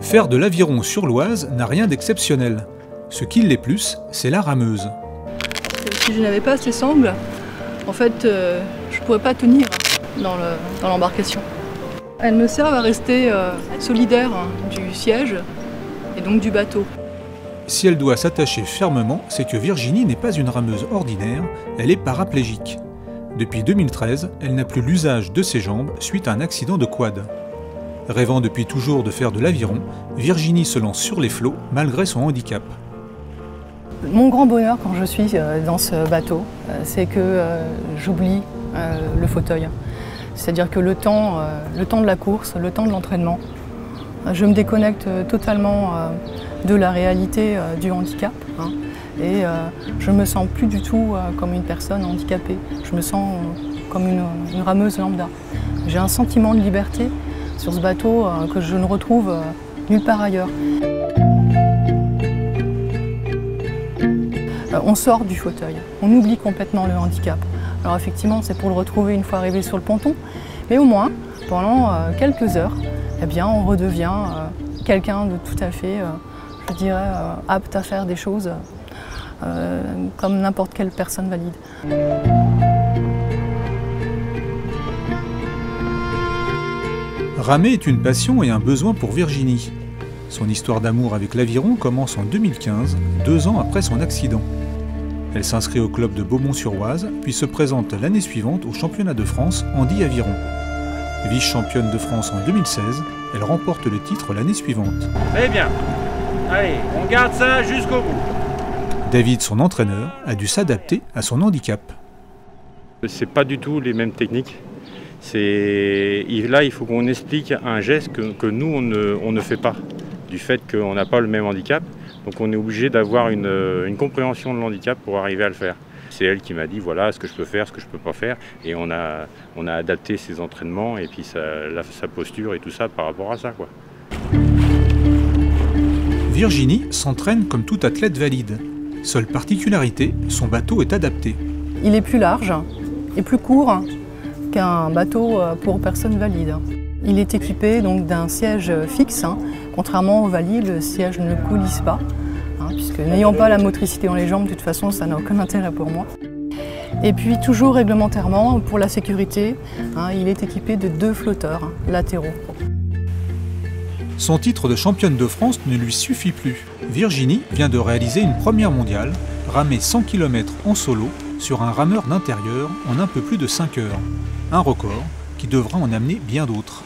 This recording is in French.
Faire de l'aviron sur l'Oise n'a rien d'exceptionnel. Ce qui l'est plus, c'est la rameuse. Si je n'avais pas ces sangles, en fait, je ne pourrais pas tenir dans l'embarcation. Elles me servent à rester solidaire du siège et donc du bateau. Si elle doit s'attacher fermement, c'est que Virginie n'est pas une rameuse ordinaire, elle est paraplégique. Depuis 2013, elle n'a plus l'usage de ses jambes suite à un accident de quad. Rêvant depuis toujours de faire de l'aviron, Virginie se lance sur les flots malgré son handicap. Mon grand bonheur quand je suis dans ce bateau, c'est que j'oublie le fauteuil. C'est-à-dire que le temps de la course, le temps de l'entraînement, je me déconnecte totalement de la réalité du handicap. Et je ne me sens plus du tout comme une personne handicapée. Je me sens comme une rameuse lambda. J'ai un sentiment de liberté sur ce bateau que je ne retrouve nulle part ailleurs. On sort du fauteuil, on oublie complètement le handicap. Alors effectivement, c'est pour le retrouver une fois arrivé sur le ponton, mais au moins, pendant quelques heures, eh bien, on redevient quelqu'un de tout à fait, je dirais, apte à faire des choses comme n'importe quelle personne valide. Ramer est une passion et un besoin pour Virginie. Son histoire d'amour avec l'aviron commence en 2015, 2 ans après son accident. Elle s'inscrit au club de Beaumont-sur-Oise, puis se présente l'année suivante au championnat de France handi aviron. Vice-championne de France en 2016, elle remporte le titre l'année suivante. Très bien. Allez, on garde ça jusqu'au bout. David, son entraîneur, a dû s'adapter à son handicap. C'est pas du tout les mêmes techniques. Là, il faut qu'on explique un geste que nous, on ne fait pas. Du fait qu'on n'a pas le même handicap, donc on est obligé d'avoir une compréhension de l'handicap pour arriver à le faire. C'est elle qui m'a dit voilà ce que je peux faire, ce que je peux pas faire, et on a adapté ses entraînements et puis sa posture et tout ça par rapport à ça, quoi. Virginie s'entraîne comme tout athlète valide. Seule particularité, son bateau est adapté. Il est plus large et plus court qu'un bateau pour personnes valides. Il est équipé donc d'un siège fixe. Contrairement au valides, le siège ne coulisse pas, puisque n'ayant pas la motricité dans les jambes, de toute façon, ça n'a aucun intérêt pour moi. Et puis toujours réglementairement, pour la sécurité, il est équipé de 2 flotteurs latéraux. Son titre de championne de France ne lui suffit plus. Virginie vient de réaliser une première mondiale, ramer 100 km en solo sur un rameur d'intérieur en un peu plus de 5 heures. Un record qui devra en amener bien d'autres.